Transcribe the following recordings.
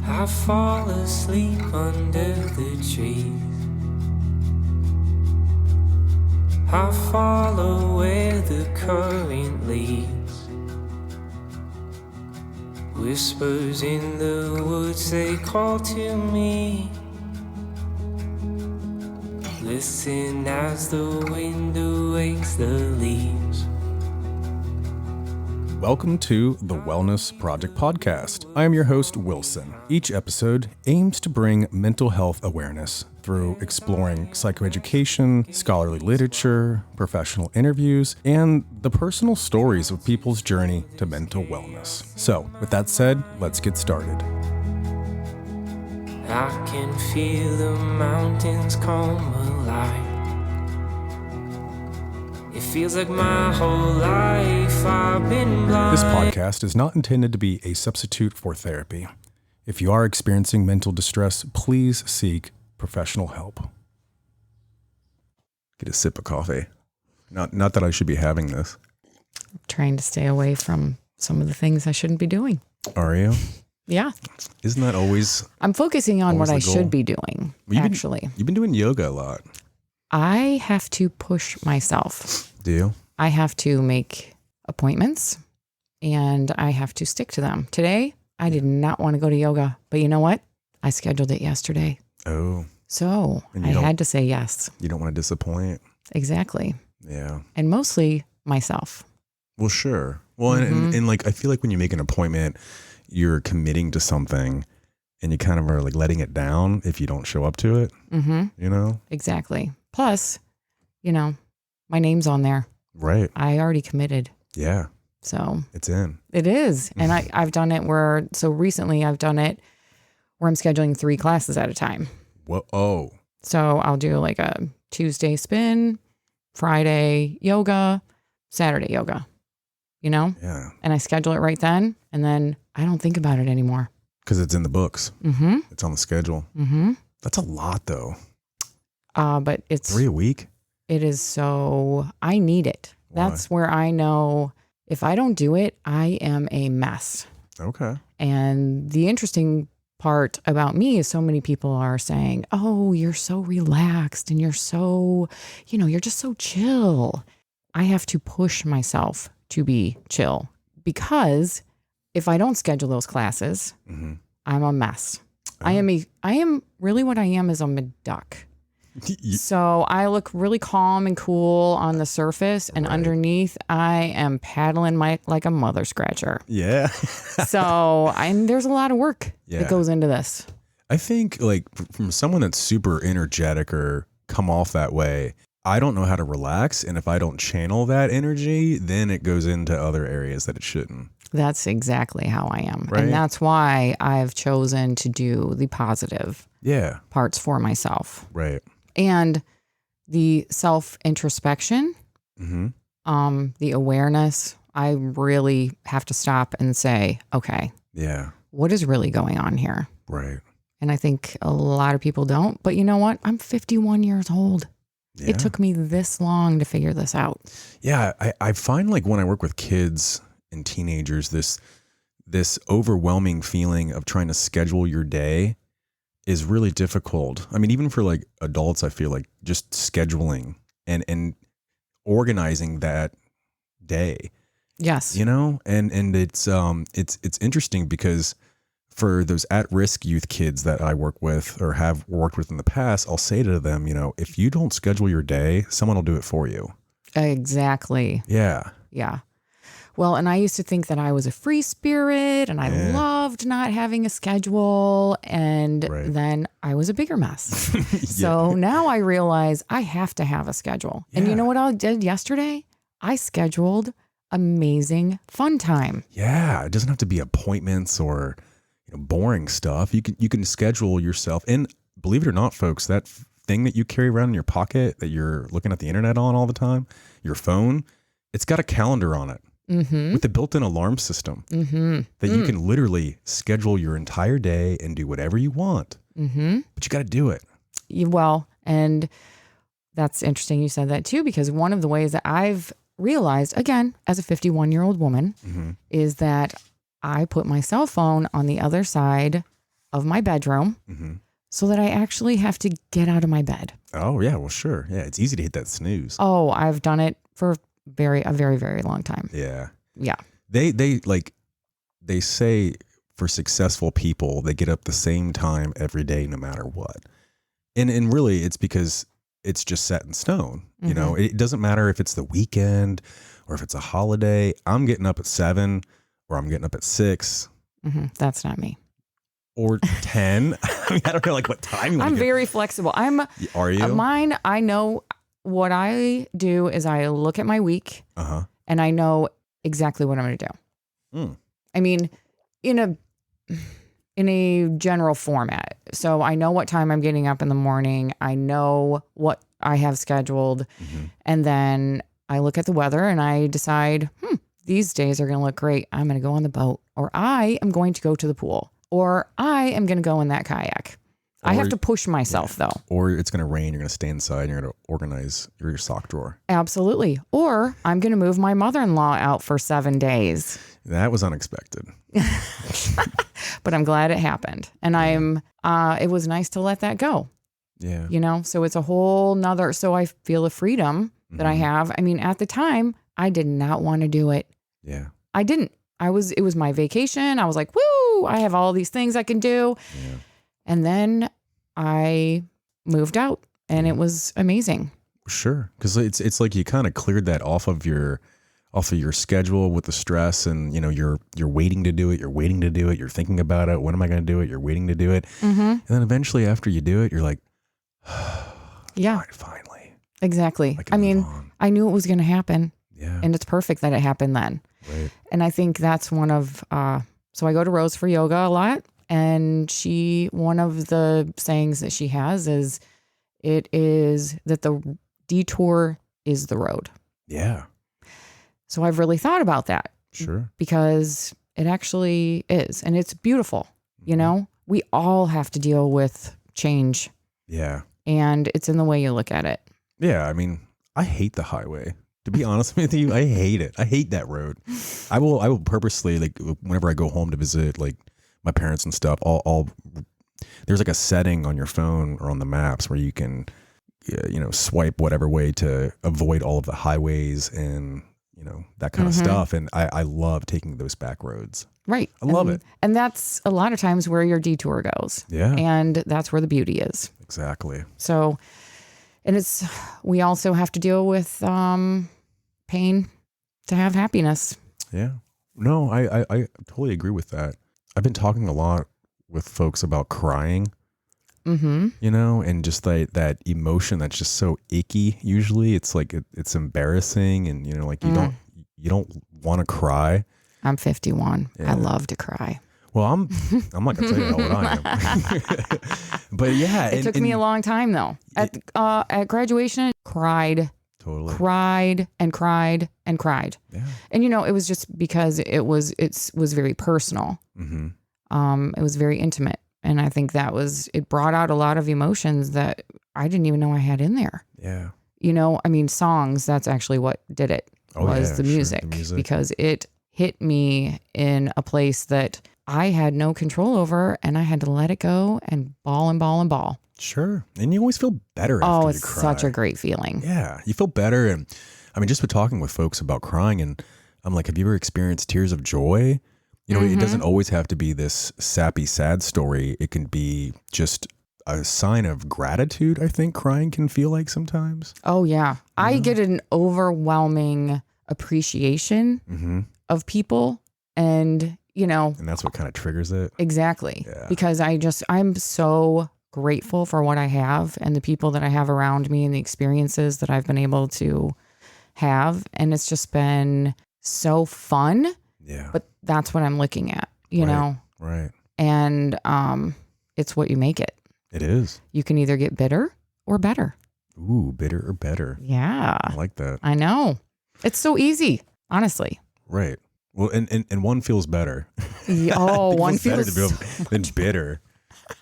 I fall asleep under the trees. I follow where the current leads. Whispers in the woods, they call to me. Listen as the wind awakes the leaves. Welcome to the Wellness Project Podcast. I am your host, Wilson. Each episode aims to bring mental health awareness through exploring psychoeducation, scholarly literature, professional interviews, and the personal stories of people's journey to mental wellness. So, with that said, let's get started. I can feel the mountains come alive. It feels like my whole life I've been blind. This podcast is not intended to be a substitute for therapy. If you are experiencing mental distress, please seek professional help. Get a sip of coffee. Not that I should be having this. I'm trying to stay away from some of the things I shouldn't be doing. Are you? Yeah. Isn't that always... I'm focusing on what I goal? should be doing, Well, actually. You've been doing yoga a lot. I have to push myself. Do you? I have to make appointments and I have to stick to them. Today, I did not want to go to yoga, but you know what? I scheduled it yesterday. Oh. So I had to say yes. You don't want to disappoint. Exactly. Yeah. And mostly myself. Well, sure. Well, and like, I feel like when you make an appointment, you're committing to something and you kind of are like letting it down if you don't show up to it, you know? Exactly. Plus, you know, my name's on there. Right. I already committed. Yeah. So it's in. It is. And I've done it recently I've done it where I'm scheduling 3 classes at a time. Whoa. Oh. So I'll do like a Tuesday spin, Friday yoga, Saturday yoga, you know? Yeah. And I schedule it right then. And then I don't think about it anymore. Because it's in the books. Mm-hmm. It's on the schedule. Mm-hmm. That's a lot though. But it's 3 a week. It is so, I need it. Why? That's where I know if I don't do it, I am a mess. Okay. And the interesting part about me is so many people are saying, oh, you're so relaxed and you're so, you're just so chill. I have to push myself to be chill because if I don't schedule those classes, I'm a mess. I am really what I am is I'm a duck. So I look really calm and cool on the surface, and underneath I am paddling like a mother scratcher. Yeah. So there's a lot of work that goes into this. I think like from someone that's super energetic or come off that way, I don't know how to relax. And if I don't channel that energy, then it goes into other areas that it shouldn't. That's exactly how I am. Right? And that's why I've chosen to do the positive parts for myself. Right. And the self-introspection, the awareness, I really have to stop and say, okay, what is really going on here? Right. And I think a lot of people don't. But you know what? I'm 51 years old. Yeah. It took me this long to figure this out. Yeah. I find like when I work with kids and teenagers, this overwhelming feeling of trying to schedule your day is really difficult. I mean, even for like adults, I feel like just scheduling and organizing that day. Yes. And it's interesting because for those at-risk youth kids that I work with or have worked with in the past, I'll say to them, if you don't schedule your day, someone will do it for you. Exactly. Yeah. Yeah. Well, and I used to think that I was a free spirit and I loved not having a schedule. And then I was a bigger mess. So now I realize I have to have a schedule. Yeah. And you know what I did yesterday? I scheduled amazing fun time. Yeah. It doesn't have to be appointments or boring stuff. You can schedule yourself. And believe it or not, folks, that thing that you carry around in your pocket that you're looking at the internet on all the time, your phone, it's got a calendar on it. With a built-in alarm system that you can literally schedule your entire day and do whatever you want. But you got to do it. Well, and that's interesting you said that too, because one of the ways that I've realized, again, as a 51-year-old woman, is that I put my cell phone on the other side of my bedroom so that I actually have to get out of my bed. Oh yeah, well sure. Yeah, it's easy to hit that snooze. Oh, I've done it for a very, very long time. Yeah. Yeah. They say for successful people, they get up the same time every day, no matter what. And really it's because it's just set in stone. You know, it doesn't matter if it's the weekend or if it's a holiday. I'm getting up at 7 or I'm getting up at 6. That's not me. Or 10. I mean, I don't know like what time you want I'm to get. very flexible. Are you? Mine, I know what I do is I look at my week and I know exactly what I'm going to do. I mean, in a general format. So I know what time I'm getting up in the morning. I know what I have scheduled. And then I look at the weather and I decide, these days are going to look great. I'm going to go on the boat, or I am going to go to the pool, or I am going to go in that kayak. I have to push myself though. Or it's going to rain. You're going to stay inside and you're going to organize your sock drawer. Absolutely. Or I'm going to move my mother-in-law out for 7 days. That was unexpected. But I'm glad it happened. And it was nice to let that go. Yeah. You know, so it's a whole nother, so I feel a freedom that I have. I mean, at the time I did not want to do it. Yeah. I didn't. It was my vacation. I was like, woo, I have all these things I can do. Yeah. And then I moved out and it was amazing. Sure. Because it's like you kind of cleared that off of your schedule with the stress, and you know you're waiting to do it. You're waiting to do it. You're thinking about it. When am I going to do it? You're waiting to do it. And then eventually after you do it, you're like, yeah, finally. Exactly. I mean, I knew it was going to happen. Yeah. And it's perfect that it happened then. Right. And I think that's one of, so I go to Rose for yoga a lot. And one of the sayings that she has is, it is that the detour is the road. Yeah. So I've really thought about that. Sure. Because it actually is. And it's beautiful. You know, we all have to deal with change. Yeah. And it's in the way you look at it. Yeah. I mean, I hate the highway. To be honest with you, I hate it. I hate that road. I will purposely, like, whenever I go home to visit, like, my parents and stuff, there's like a setting on your phone or on the maps where you can, swipe whatever way to avoid all of the highways and, that kind of stuff. And I love taking those back roads. Right. I love it. And that's a lot of times where your detour goes. Yeah. And that's where the beauty is. Exactly. So, and we also have to deal with pain to have happiness. Yeah. No, I totally agree with that. I've been talking a lot with folks about crying, and just that emotion that's just so icky. Usually it's like, it's embarrassing and, like you don't want to cry. I'm 51. Yeah. I love to cry. Well, I'm not gonna tell you how old I am, but yeah, it took me a long time though. At graduation, cried, totally cried and cried and cried. Yeah. And it was just because it was very personal. It was very intimate, and I think it brought out a lot of emotions that I didn't even know I had in there. Yeah. I mean, songs. That's actually what did it. The music, because it hit me in a place that I had no control over, and I had to let it go and bawl and bawl and bawl. Sure. And you always feel better after you cry. Oh, it's such a great feeling. Yeah. You feel better. And I mean, just with talking with folks about crying, and I'm like, have you ever experienced tears of joy? It doesn't always have to be this sappy, sad story. It can be just a sign of gratitude, I think crying can feel like sometimes. Oh, yeah. I get an overwhelming appreciation of people, and and that's what kind of triggers it. Exactly. Yeah. Because I'm so grateful for what I have and the people that I have around me and the experiences that I've been able to have. And it's just been so fun. Yeah. But that's what I'm looking at, you know? Right. And it's what you make it. It is. You can either get bitter or better. Ooh, bitter or better. Yeah. I like that. I know. It's so easy, honestly. Right. Well, and one feels better. Oh, one feels better than bitter.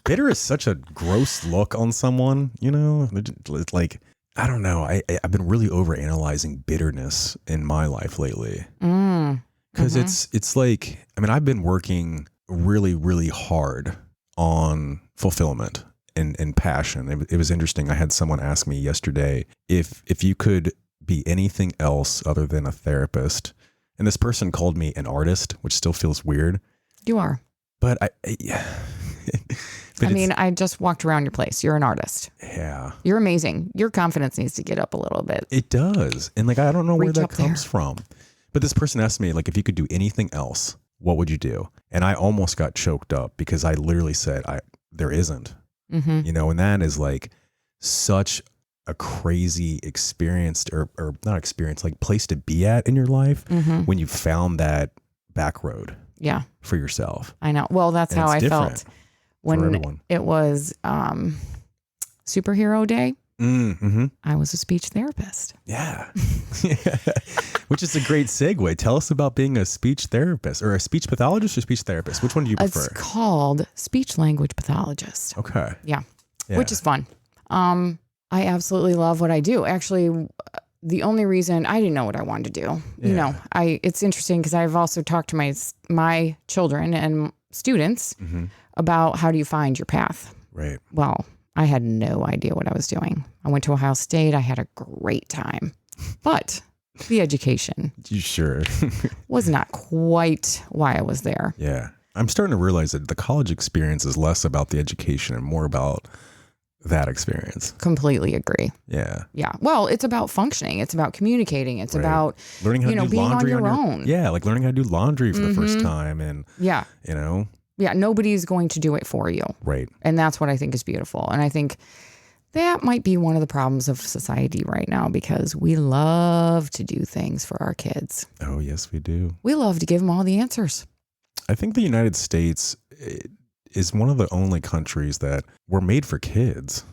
Bitter is such a gross look on someone, It's like, I don't know. I've been really overanalyzing bitterness in my life lately. Because it's like, I mean, I've been working really, really hard on fulfillment and passion. It was interesting. I had someone ask me yesterday if you could be anything else other than a therapist, and this person called me an artist, which still feels weird. You are. But I mean, I just walked around your place. You're an artist. Yeah. You're amazing. Your confidence needs to get up a little bit. It does. And like, I don't know where Reach that up there. comes from. But this person asked me, like, if you could do anything else, what would you do? And I almost got choked up because I literally said, there isn't, Mm-hmm. and that is like such a crazy experience or not experience, like place to be at in your life Mm-hmm. when you found that back road Yeah, for yourself. I know. Well, that's And how it's I different felt for when everyone. it was superhero day. Mm-hmm. I was a speech therapist. Yeah. Which is a great segue. Tell us about being a speech therapist or a speech pathologist or speech therapist. Which one do you prefer? It's called speech language pathologist. Okay. Yeah. Yeah. Which is fun. I absolutely love what I do. Actually, the only reason I didn't know what I wanted to do, Yeah. it's interesting because I've also talked to my children and students Mm-hmm. about how do you find your path. Right. Well, I had no idea what I was doing. I went to Ohio State. I had a great time, but the education You sure? was not quite why I was there. Yeah. I'm starting to realize that the college experience is less about the education and more about that experience. Completely agree. Yeah. Yeah. Well, it's about functioning. It's about communicating. It's Right. about, Learning how to do being on laundry your own. Yeah. Like learning how to do laundry for the first Mhm. time. And, yeah. Yeah. Nobody's going to do it for you. Right. And that's what I think is beautiful. And I think that might be one of the problems of society right now because we love to do things for our kids. Oh, yes, we do. We love to give them all the answers. I think the United States is one of the only countries that were made for kids.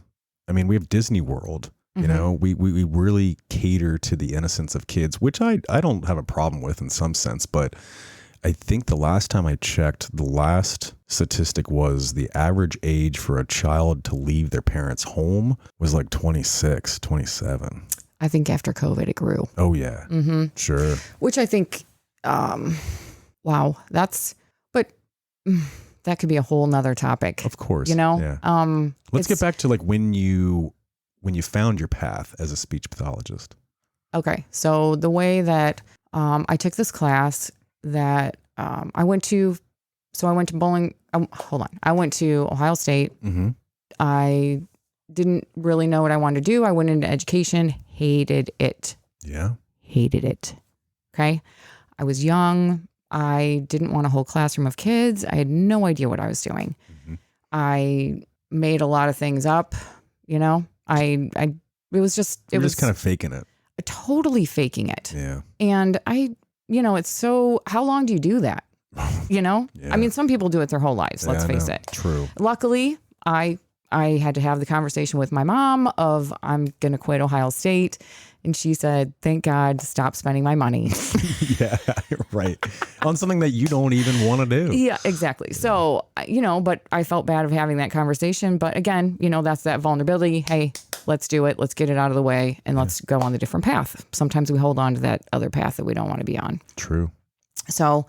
I mean, we have Disney World, Mhm. we really cater to the innocence of kids, which I don't have a problem with in some sense. But I think the last time I checked, the last statistic was the average age for a child to leave their parents' home was like 26, 27. I think after COVID, it grew. Oh, yeah. Mm-hmm. Sure. Which I think, wow, that could be a whole nother topic. Of course. Yeah. Let's get back to like when you found your path as a speech pathologist. Okay. So the way that I took this class that I went to bowling. I went to Ohio State. Mm-hmm. I didn't really know what I wanted to do. I went into education, hated it. Yeah. Hated it. Okay. I was young. I didn't want a whole classroom of kids. I had no idea what I was doing. Mm-hmm. I made a lot of things up, it was just, You're just kind of faking it. totally faking it. Yeah. And it's so, how long do you do that? Yeah. I mean, some people do it their whole lives. Let's Yeah, I face know. it. True. Luckily, I had to have the conversation with my mom of I'm going to quit Ohio State. And she said, thank God, stop spending my money. Yeah. Right. On something that you don't even want to do. Yeah, exactly. So, but I felt bad of having that conversation. But again, that's that vulnerability. Hey, let's do it. Let's get it out of the way and let's go on the different path. Sometimes we hold on to that other path that we don't want to be on. True. So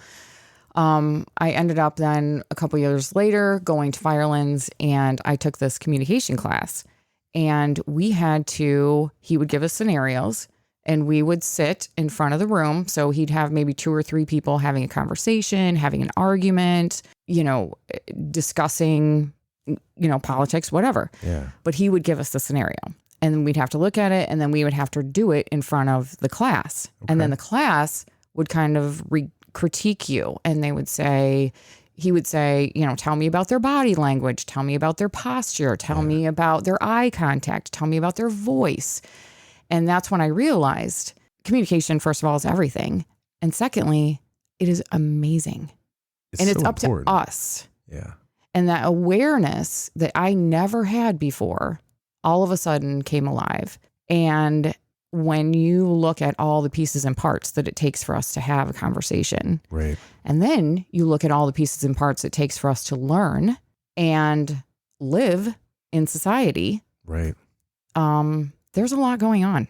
I ended up then a couple years later going to Firelands and I took this communication class. And he would give us scenarios and we would sit in front of the room. So he'd have maybe 2 or 3 people having a conversation, having an argument, discussing, politics, whatever. Yeah. But he would give us the scenario and then we'd have to look at it and then we would have to do it in front of the class. Okay. And then the class would kind of critique you and he would say, tell me about their body language, tell me about their posture, tell me about their eye contact, tell me about their voice. And that's when I realized communication, first of all, is everything. And secondly, it is amazing. And it's so up important. to us. Yeah. And that awareness that I never had before, all of a sudden came alive. And when you look at all the pieces and parts that it takes for us to have a conversation, Right. and then you look at all the pieces and parts it takes for us to learn and live in society, Right. there's a lot going on.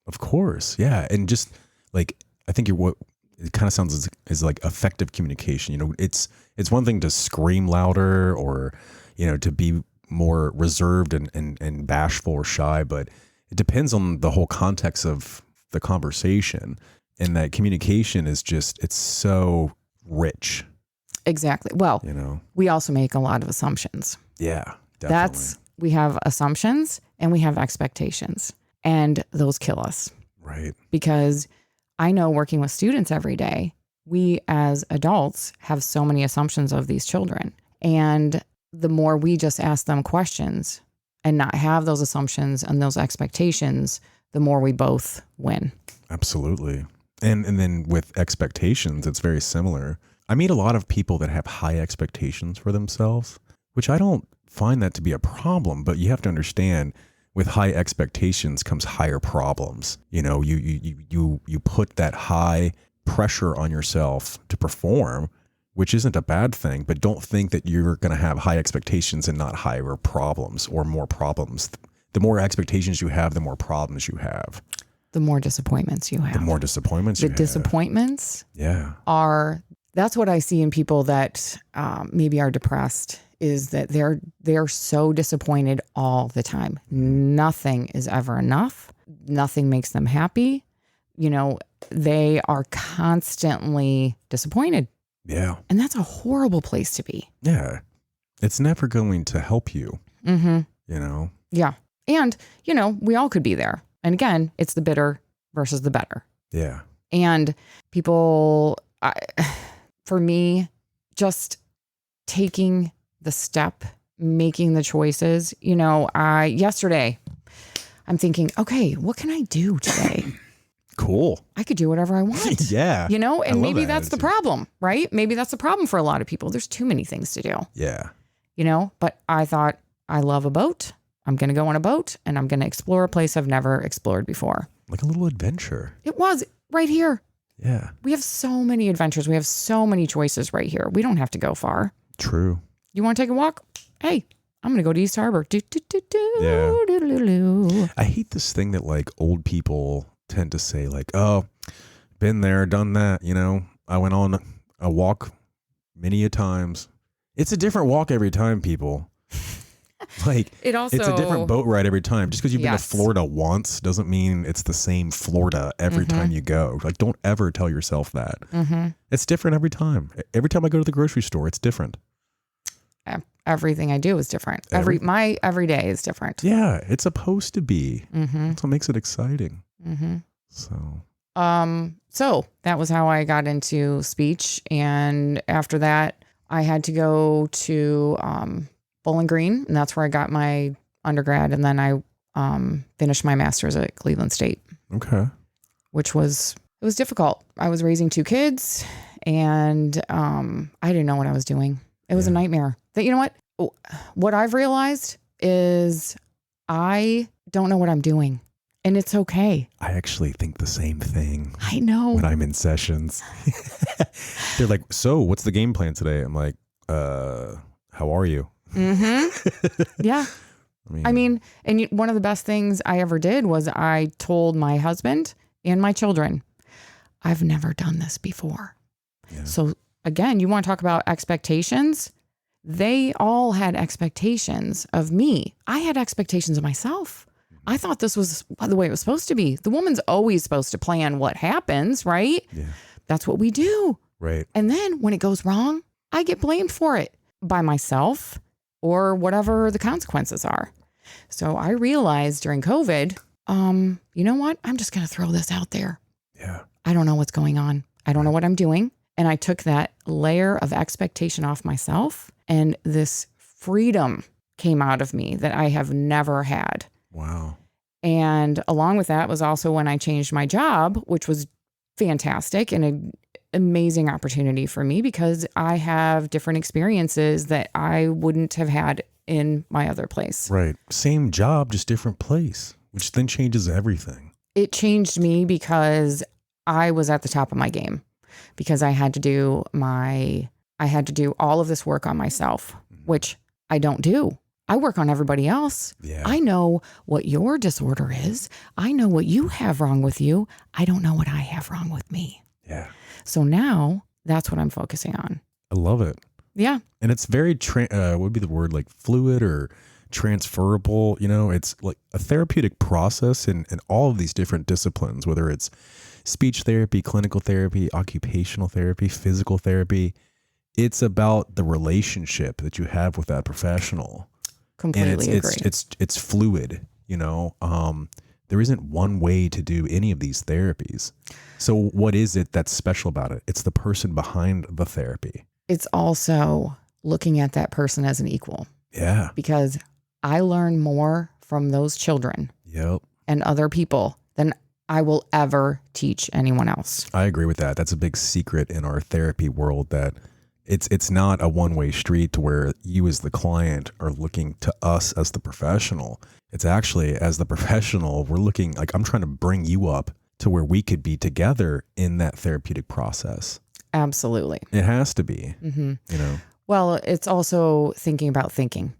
Of course. Yeah. And just like, I think what it kind of sounds as like effective communication. It's one thing to scream louder or, to be more reserved and bashful or shy, but it depends on the whole context of the conversation. And that communication is it's so rich. Exactly. Well, we also make a lot of assumptions. Yeah, definitely. We have assumptions and we have expectations, and those kill us. Right. Because I know working with students every day, we as adults have so many assumptions of these children. And the more we just ask them questions and not have those assumptions and those expectations, the more we both win. Absolutely. And then with expectations, it's very similar. I meet a lot of people that have high expectations for themselves, which I don't find that to be a problem, but you have to understand with high expectations comes higher problems. You put that high pressure on yourself to perform, which isn't a bad thing, but don't think that you're going to have high expectations and not higher problems or more problems. The more expectations you have, the more problems you have. The more disappointments you have. The more disappointments you have. The disappointments are, that's what I see in people that maybe are depressed, is that they're so disappointed all the time. Nothing is ever enough. Nothing makes them happy. They are constantly disappointed. Yeah. And that's a horrible place to be. Yeah. It's never going to help you. Mm-hmm. Yeah. And, we all could be there. And again, it's the bitter versus the better. Yeah. And people, for me, just taking the step, making the choices. Yesterday, I'm thinking, okay, what can I do today? Cool. I could do whatever I want. Yeah. And maybe that's the problem, right? Maybe that's the problem for a lot of people. There's too many things to do. Yeah. But I thought, I love a boat. I'm going to go on a boat and I'm going to explore a place I've never explored before. Like a little adventure. It was right here. Yeah. We have so many adventures. We have so many choices right here. We don't have to go far. True. You want to take a walk? Hey, I'm going to go to East Harbor. Yeah. I hate this thing that like old people tend to say like, oh, been there, done that. I went on a walk many a times. It's a different walk every time, people. Like it's a different boat ride every time. Just because you've been to Florida once doesn't mean it's the same Florida every time you go. Like, don't ever tell yourself that. It's different every time. Every time I go to the grocery store, it's different. Everything I do is different. My every day is different. Yeah, it's supposed to be. That's what makes it exciting. So that was how I got into speech, and after that, I had to go to Bowling Green, and that's where I got my undergrad, and then I finished my master's at Cleveland State. Okay. Which was difficult. I was raising 2 kids, and I didn't know what I was doing. It was a nightmare. What I've realized is I don't know what I'm doing, and it's okay. I actually think the same thing. I know. When I'm in sessions. They're like, so what's the game plan today? I'm like, how are you? Yeah. I mean, and one of the best things I ever did was I told my husband and my children, I've never done this before. Yeah. So again, you want to talk about expectations? They all had expectations of me. I had expectations of myself. I thought this was the way it was supposed to be. The woman's always supposed to plan what happens, right? Yeah. That's what we do. Right. And then when it goes wrong, I get blamed for it by myself or whatever the consequences are. So I realized during COVID, you know what? I'm just going to throw this out there. Yeah. I don't know what's going on. I don't know what I'm doing. And I took that layer of expectation off myself, and this freedom came out of me that I have never had. Wow. And along with that was also when I changed my job, which was fantastic and an amazing opportunity for me because I have different experiences that I wouldn't have had in my other place. Right. Same job, just different place, which then changes everything. It changed me because I was at the top of my game, because I had to do all of this work on myself, which I don't do. I work on everybody else. Yeah. I know what your disorder is. I know what you have wrong with you. I don't know what I have wrong with me. Yeah. So now that's what I'm focusing on. I love it. Yeah. And it's very, what would be the word, like fluid or transferable? You know, it's like a therapeutic process in all of these different disciplines, whether it's speech therapy, clinical therapy, occupational therapy, physical therapy. It's about the relationship that you have with that professional. Completely And agree. it's fluid, you know. There isn't one way to do any of these therapies. So what is it that's special about it? It's the person behind the therapy. It's also looking at that person as an equal, Yeah. because I learn more from those children Yep. and other people than I will ever teach anyone else. I agree with that. That's a big secret in our therapy world, that it's not a one-way street to where you as the client are looking to us as the professional. It's actually, as the professional, we're looking, like, I'm trying to bring you up to where we could be together in that therapeutic process. Absolutely. It has to be, Mm-hmm. you know. Well, it's also thinking about thinking.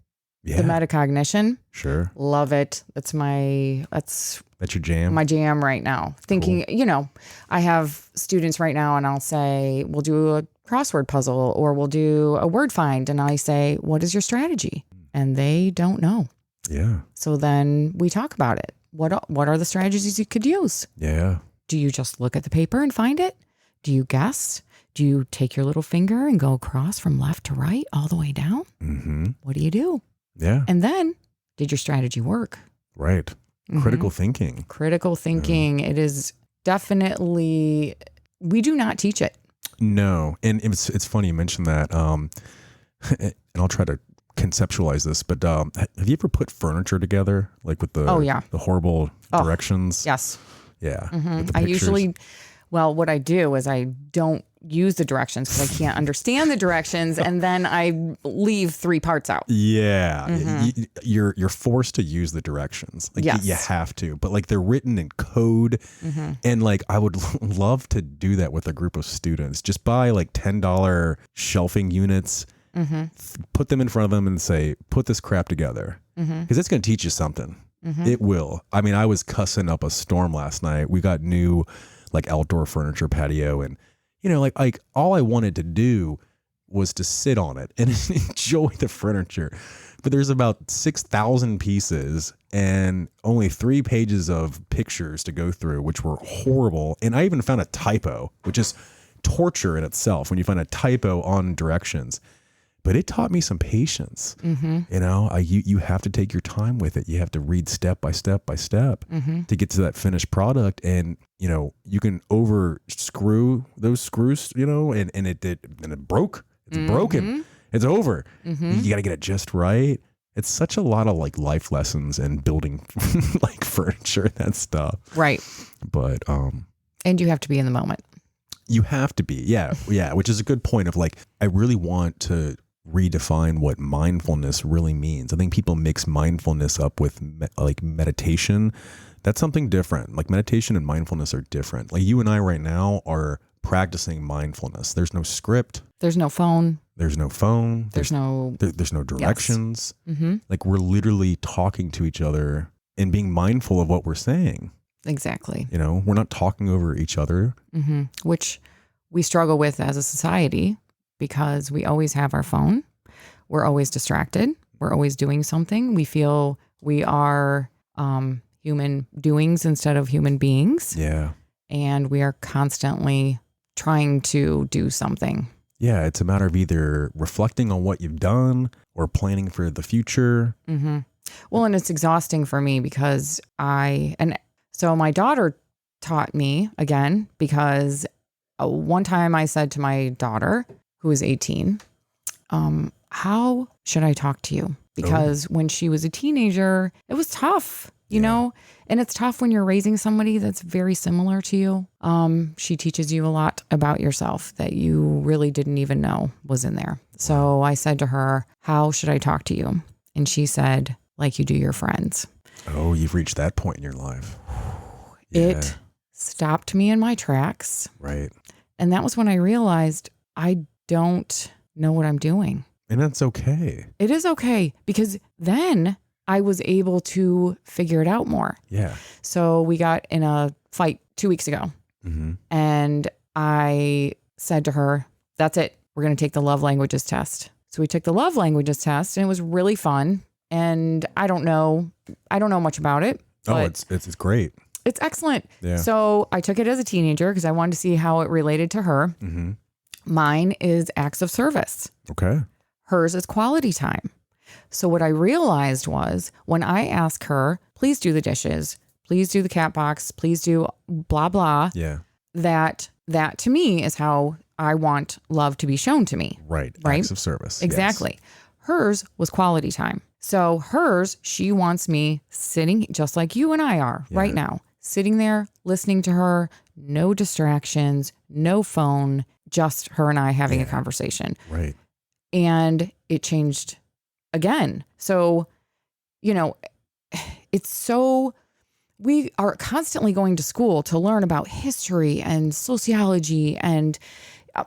Yeah. The metacognition, Sure. love it. That's That's your jam. my jam right now. Thinking, you know, I have students right now and I'll say, we'll do a crossword puzzle or we'll do a word find. And I say, what is your strategy? And they don't know. Yeah. So then we talk about it. What are the strategies you could use? Yeah. Do you just look at the paper and find it? Do you guess? Do you take your little finger and go across from left to right all the way down? Mm-hmm. What do you do? Yeah. And then, did your strategy work? Right. Mhm. Critical thinking. Critical thinking. It is definitely, we do not teach it. No. And it's funny you mentioned that. And I'll try to conceptualize this, but have you ever put furniture together, like with the the horrible directions? Yes. Yeah. Mhm. With the I pictures. usually, well, what I do is I don't use the directions because I can't understand the directions, and then I leave 3 parts out. Yeah. Mhm. You're forced to use the directions. Like Yes. you have to, but like they're written in code. Mhm. And like, I would love to do that with a group of students. Just buy like $10 shelving units, Mhm. put them in front of them and say, put this crap together. Mhm. Because it's going to teach you something. Mhm. It will. I mean, I was cussing up a storm last night. We got new like outdoor furniture patio, and you know, like all I wanted to do was to sit on it and enjoy the furniture. But there's about 6,000 pieces and only 3 pages of pictures to go through, which were horrible. And I even found a typo, which is torture in itself when you find a typo on directions. But it taught me some patience. Mm-hmm. You know, you have to take your time with it. You have to read step by step by step Mm-hmm. to get to that finished product. And, you know, you can over screw those screws, you know, and it broke. It's broken. It's over. Mm-hmm. You got to get it just right. It's such a lot of like life lessons and building like furniture and that stuff. Right. But And you have to be in the moment. you have to be. Yeah. Yeah. Which is a good point of like, I really want to redefine what mindfulness really means. I think people mix mindfulness up with like meditation. That's something different. Like meditation and mindfulness are different. Like you and I right now are practicing mindfulness. There's no script. There's no phone. There's no phone. There's no. There's no directions. Mm-hmm. Like we're literally talking to each other and being mindful of what we're saying. Exactly. You know, we're not talking over each other. Mm-hmm. Which we struggle with as a society because we always have our phone. We're always distracted. We're always doing something. We feel we are human doings instead of human beings. Yeah. And we are constantly trying to do something. Yeah. It's a matter of either reflecting on what you've done or planning for the future. Mm-hmm. Well, and it's exhausting for me because so my daughter taught me again, because one time I said to my daughter, who is 18, how should I talk to you? Because when she was a teenager, it was tough, you know, and it's tough when you're raising somebody that's very similar to you. She teaches you a lot about yourself that you really didn't even know was in there. So I said to her, how should I talk to you? And she said, like you do your friends. Oh, you've reached that point in your life. It stopped me in my tracks. Right. And that was when I realized I don't know what I'm doing. And that's okay. It is okay, because then I was able to figure it out more. Yeah. So we got in a fight 2 weeks ago, Mm-hmm. and I said to her, that's it. we're going to take the love languages test. So we took the love languages test and it was really fun. And I don't know much about it. But it's great. It's excellent. Yeah. So I took it as a teenager because I wanted to see how it related to her. Mm-hmm. Mine is acts of service. Okay. Hers is quality time. So what I realized was when I ask her, please do the dishes, please do the cat box, please do blah, blah. Yeah. That to me is how I want love to be shown to me. Right. Right. Acts of service. Exactly. Yes. Hers was quality time. So hers, she wants me sitting just like you and I are right now, sitting there, listening to her, no distractions, no phone, just her and I having a conversation. Right. And it changed again. So, we are constantly going to school to learn about history and sociology and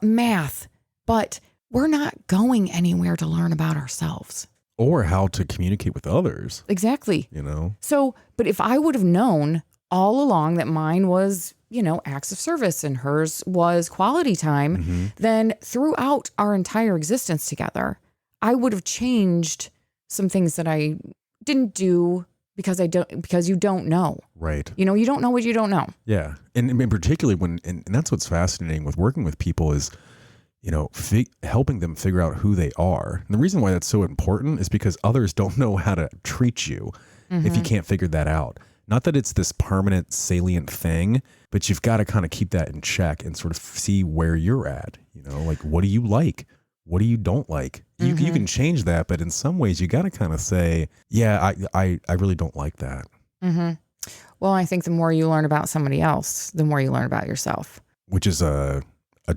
math, but we're not going anywhere to learn about ourselves. Or how to communicate with others. Exactly. So, but if I would have known all along that mine was, acts of service and hers was quality time, then throughout our entire existence together, I would have changed some things that I didn't do because you don't know. Right. You don't know what you don't know. Yeah. And in particularly and that's what's fascinating with working with people is, helping them figure out who they are. And the reason why that's so important is because others don't know how to treat you if you can't figure that out. Not that it's this permanent salient thing, but you've got to kind of keep that in check and sort of see where you're at. Like, what do you like? What do you don't like? You can change that, but in some ways you got to kind of say, yeah, I really don't like that. Mm-hmm. Well, I think the more you learn about somebody else, the more you learn about yourself. Which is a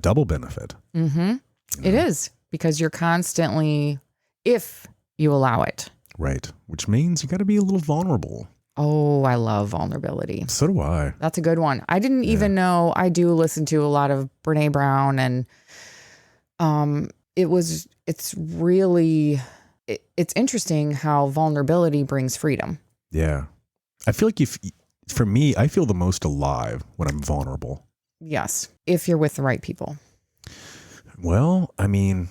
double benefit. Mm-hmm. It is, because you're constantly, if you allow it. Right. Which means you got to be a little vulnerable. Oh, I love vulnerability. So do I. That's a good one. I didn't even know. I do listen to a lot of Brene Brown, and it's really interesting how vulnerability brings freedom. Yeah. I feel like for me, I feel the most alive when I'm vulnerable. Yes. If you're with the right people. Well, I mean,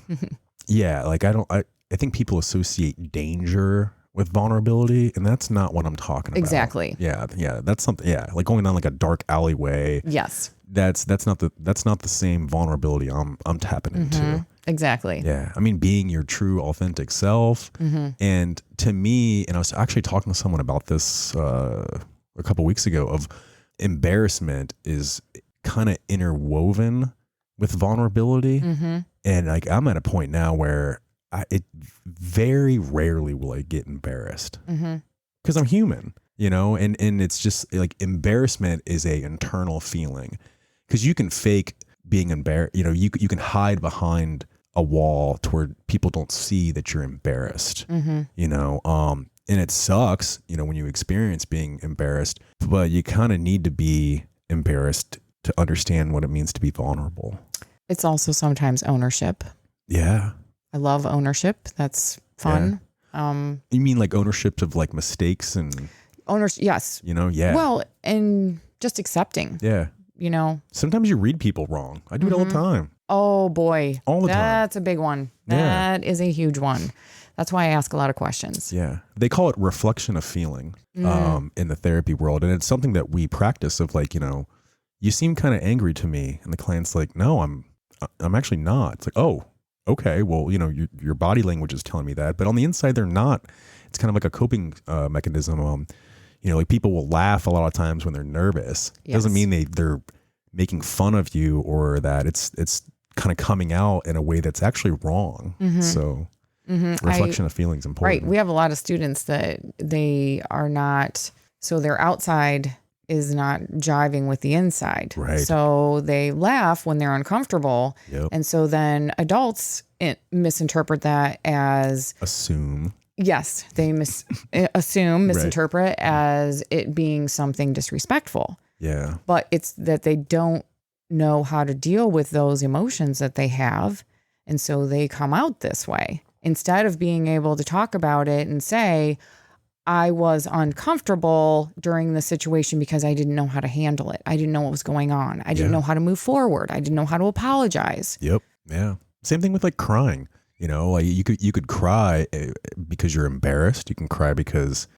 yeah, like I think people associate danger with vulnerability, and that's not what I'm talking about. Exactly. Yeah. That's something. Yeah. Like going down like a dark alleyway. Yes. That's not the same vulnerability I'm tapping into. Exactly. Yeah. I mean, being your true authentic self. And to me, and I was actually talking to someone about this a couple weeks ago, of embarrassment is kind of interwoven with vulnerability. And like, I'm at a point now where it very rarely will I get embarrassed because I'm human, and it's just like embarrassment is a internal feeling, because you can fake being embarrassed. You can hide behind a wall to where people don't see that you're embarrassed, and it sucks, when you experience being embarrassed, but you kind of need to be embarrassed to understand what it means to be vulnerable. It's also sometimes ownership. Yeah. I love ownership. That's fun. Yeah. You mean like ownership of like mistakes and ownership? Yes. Yeah. Well, and just accepting. Yeah. Sometimes you read people wrong. I do it all the time. Oh boy. All the time. That's a big one. That is a huge one. That's why I ask a lot of questions. Yeah. They call it reflection of feeling in the therapy world. And it's something that we practice of like, you seem kind of angry to me. And the client's like, no, I'm actually not. It's like, oh, okay. Well, your body language is telling me that, but on the inside, they're not. It's kind of like a coping mechanism. Like people will laugh a lot of times when they're nervous. It doesn't mean they're making fun of you, or that it's kind of coming out in a way that's actually wrong. So reflection of feelings important. Right. We have a lot of students that they are not, so their outside is not jiving with the inside. Right. So they laugh when they're uncomfortable. Yep. And so then adults misinterpret that as... Assume. Yes. They misinterpret as it being something disrespectful. Yeah. But it's that they don't know how to deal with those emotions that they have. And so they come out this way. Instead of being able to talk about it and say, I was uncomfortable during the situation because I didn't know how to handle it. I didn't know what was going on. I didn't know how to move forward. I didn't know how to apologize. Yep. Yeah. Same thing with like crying. Like you could cry because you're embarrassed. You can cry because,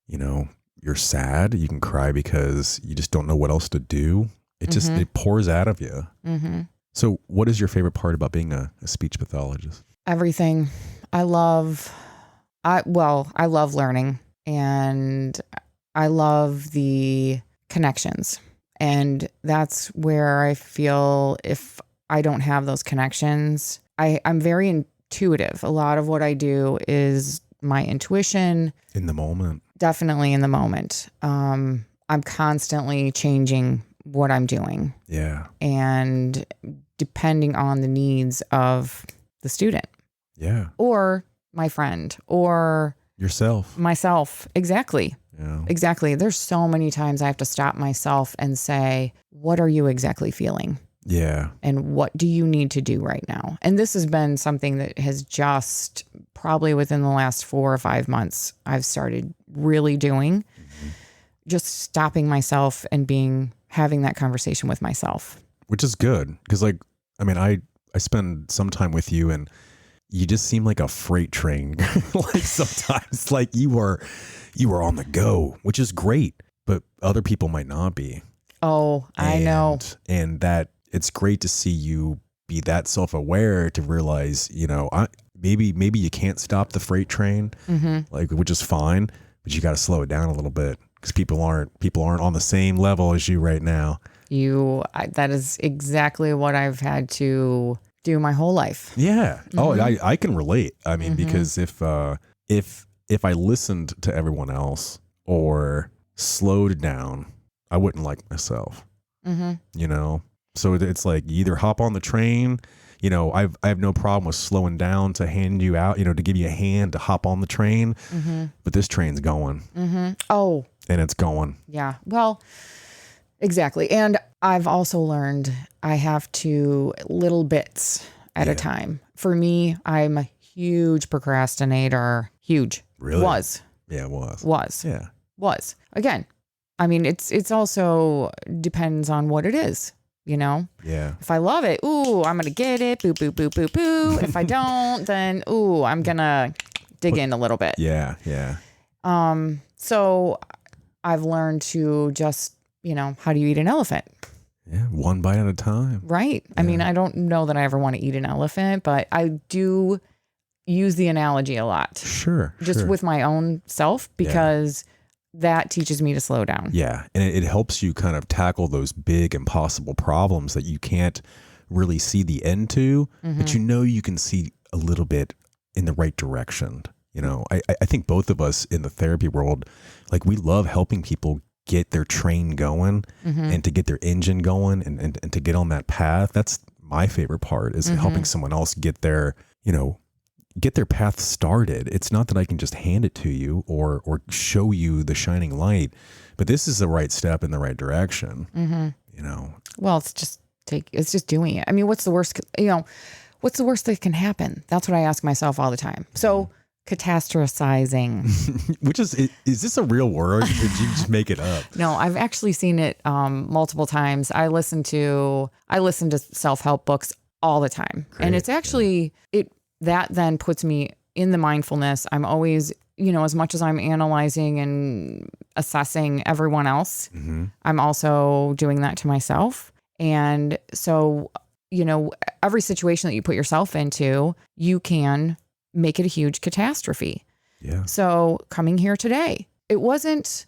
you're sad. You can cry because you just don't know what else to do. It just, it pours out of you. Mm-hmm. So what is your favorite part about being a speech pathologist? Everything. I love learning, and I love the connections. And that's where I feel if I don't have those connections, I'm very intuitive. A lot of what I do is my intuition. In the moment. Definitely in the moment. I'm constantly changing what I'm doing. Yeah. And depending on the needs of the student. Yeah. Or my friend or yourself. Myself. Exactly. Yeah. Exactly. There's so many times I have to stop myself and say, what are you exactly feeling? Yeah. And what do you need to do right now? And this has been something that has just probably within the last 4 or 5 months, I've started really doing, just stopping myself and having that conversation with myself. Which is good. Because I spend some time with you and you just seem like a freight train. Like sometimes like you are on the go, which is great, but other people might not be. Oh, I know. And that it's great to see you be that self-aware to realize, maybe you can't stop the freight train, which is fine, but you got to slow it down a little bit because people aren't on the same level as you right now. That is exactly what I've had to do my whole life. Yeah. Oh, I can relate. I mean, because if I listened to everyone else or slowed down, I wouldn't like myself. So it's like you either hop on the train. I have no problem with slowing down to hand you out, to give you a hand to hop on the train. But this train's going. Oh, and it's going. Yeah. Well, exactly. And I've also learned I have to little bits at a time. For me, I'm a huge procrastinator. Huge. Really? Was. Yeah, it was. Was. Yeah. Was. Again, I mean, it's also depends on what it is, Yeah. If I love it, ooh, I'm going to get it. Boo, boo, boo, boo, boo. If I don't, then, ooh, I'm going to dig in a little bit. Yeah. Yeah. So I've learned to just, how do you eat an elephant? Yeah. One bite at a time. Right. Yeah. I mean, I don't know that I ever want to eat an elephant, but I do use the analogy a lot. Sure. Just with my own self, because that teaches me to slow down. Yeah. And it helps you kind of tackle those big impossible problems that you can't really see the end to, but you can see a little bit in the right direction. I think both of us in the therapy world, like we love helping people get their train going and to get their engine going and to get on that path. That's my favorite part is helping someone else get their path started. It's not that I can just hand it to you or show you the shining light, but this is the right step in the right direction. Well, it's just doing it. I mean, what's the worst, what's the worst that can happen? That's what I ask myself all the time. So catastrophizing, which is this a real word? Or did you just make it up? No, I've actually seen it multiple times. I listen to self-help books all the time. Great. And it's actually, that then puts me in the mindfulness. I'm always, as much as I'm analyzing and assessing everyone else, I'm also doing that to myself. And so, every situation that you put yourself into, you can make it a huge catastrophe. Yeah. So coming here today, I wasn't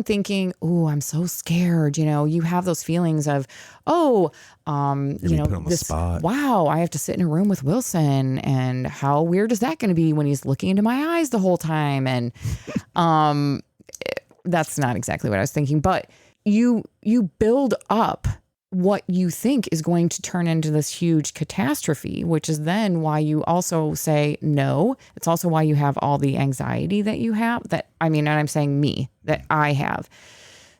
thinking, oh, I'm so scared. You have those feelings of, put on the spot. Wow, I have to sit in a room with Wilson, and how weird is that going to be when he's looking into my eyes the whole time? And that's not exactly what I was thinking, but you build up what you think is going to turn into this huge catastrophe, which is then why you also say no. It's also why you have all the anxiety that you have that I'm saying that I have.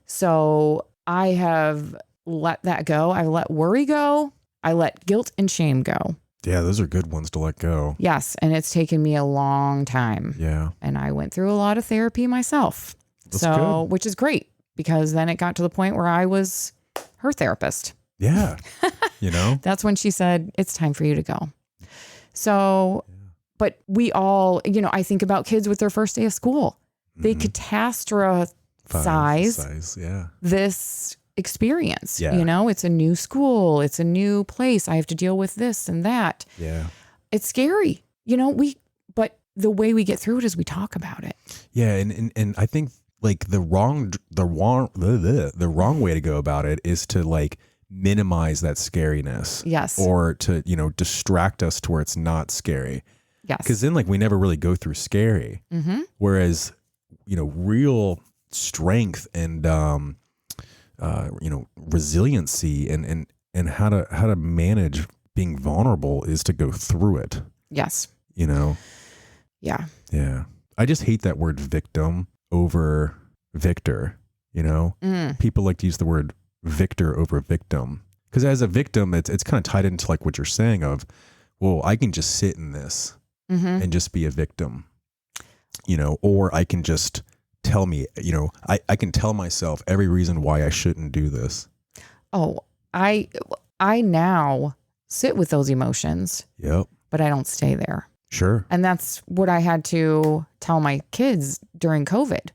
So I have let that go. I let worry go. I let guilt and shame go. Yeah, those are good ones to let go. Yes. And it's taken me a long time. Yeah. And I went through a lot of therapy myself. That's good. Which is great, because then it got to the point where I was her therapist. Yeah. That's when she said, it's time for you to go. So, but we all, I think about kids with their first day of school. They catastrophize this experience. Yeah. It's a new school. It's a new place. I have to deal with this and that. Yeah. It's scary. But the way we get through it is we talk about it. Yeah. And I think like the wrong way to go about it is to like minimize that scariness. Yes. Or to, distract us to where it's not scary. Yes. Because then like we never really go through scary. Whereas, real strength and, resiliency and how to manage being vulnerable is to go through it. Yes. Yeah. Yeah. I just hate that word victim over victor. People like to use the word victor over victim. Because as a victim, it's kind of tied into like what you're saying of, well, I can just sit in this and just be a victim, or I can just tell me, I can tell myself every reason why I shouldn't do this. Oh, I now sit with those emotions. Yep. But I don't stay there. Sure. And that's what I had to tell my kids during COVID.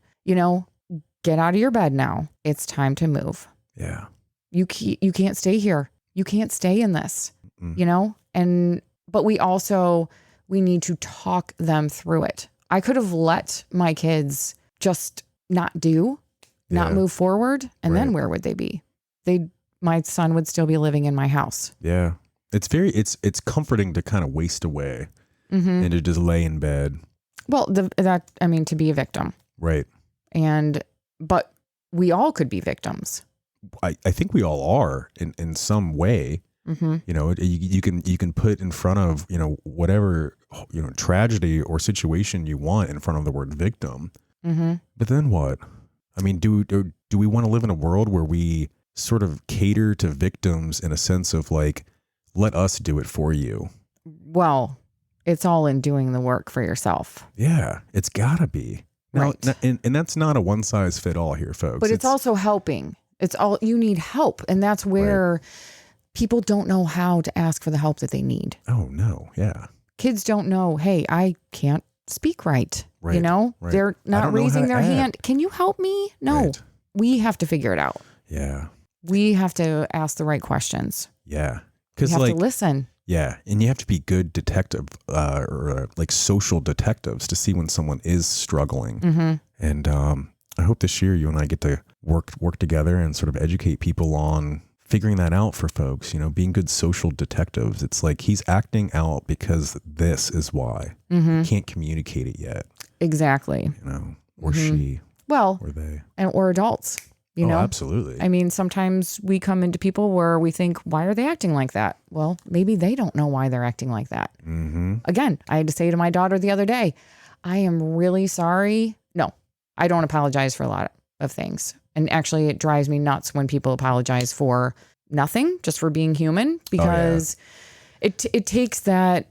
Get out of your bed now. It's time to move. Yeah. You can't stay here. You can't stay in this, but we need to talk them through it. I could have let my kids just not move forward. And then where would they be? My son would still be living in my house. Yeah. It's comforting to kind of waste away and to just lay in bed. Well, to be a victim. Right. But we all could be victims. I think we all are in some way. You can put in front of, whatever, tragedy or situation you want in front of the word victim. But then what? I mean, do we want to live in a world where we sort of cater to victims in a sense of like, let us do it for you? Well, it's all in doing the work for yourself. Yeah, it's gotta be. Now, Right. And that's not a one size fit all here, folks. But it's also helping. You need help. And that's where people don't know how to ask for the help that they need. Oh, no. Yeah. Kids don't know, hey, I can't speak right. Right. Right. They're not raising their hand. act. Can you help me? No, Right. We have to figure it out. Yeah. We have to ask the right questions. Yeah. We Because have like, to listen. yeah. And you have to be good detective or like social detectives to see when someone is struggling. And I hope this year you and I get to work together and sort of educate people on figuring that out for folks, being good social detectives. It's like he's acting out because this is why. He can't communicate it yet. Exactly. Or she. Well, or they. or adults, Oh, absolutely. I mean, sometimes we come into people where we think, why are they acting like that? Well, maybe they don't know why they're acting like that. Again, I had to say to my daughter the other day, I am really sorry. No, I don't apologize for a lot of things. And actually, it drives me nuts when people apologize for nothing, just for being human, because it takes that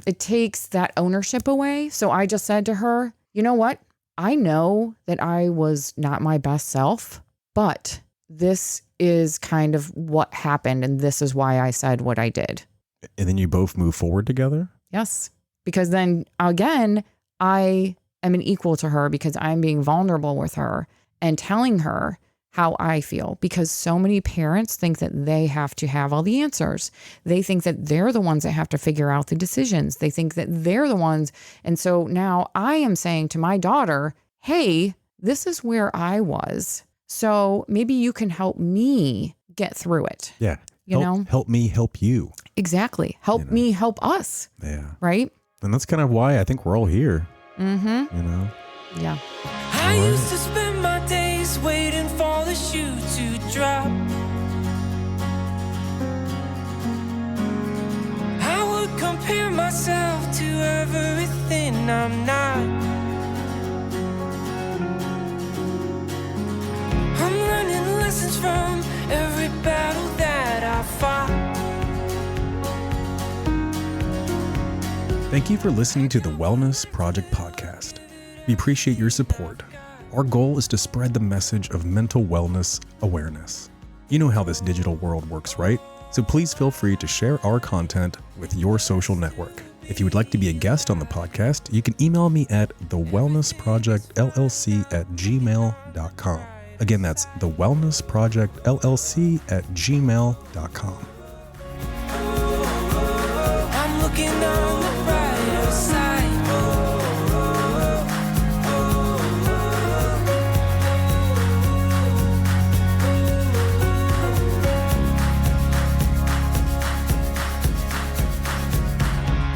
it takes that ownership away. So I just said to her, you know what? I know that I was not my best self, but this is kind of what happened, and this is why I said what I did. And then you both move forward together? Yes. Because then again, I am an equal to her because I'm being vulnerable with her and telling her how I feel, because so many parents think that they have to have all the answers. They think that they're the ones that have to figure out the decisions. They think that they're the ones. And so now I am saying to my daughter, hey, this is where I was. So maybe you can help me get through it. Yeah. Help me help you. Exactly. Help me help us. Yeah. Right? And that's kind of why I think we're all here. Yeah. I used to spend my days waiting for the shoe to drop. I would compare myself to everything I'm not. I'm learning lessons from every battle that I fought. Thank you for listening to the Wellness Project Podcast. We appreciate your support. Our goal is to spread the message of mental wellness awareness. You know how this digital world works, right? So please feel free to share our content with your social network. If you would like to be a guest on the podcast, you can email me at thewellnessprojectllc@gmail.com. Again, that's thewellnessprojectllc@gmail.com. I'm looking on the brighter side.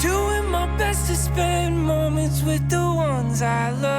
Doing my best to spend moments with the ones I love.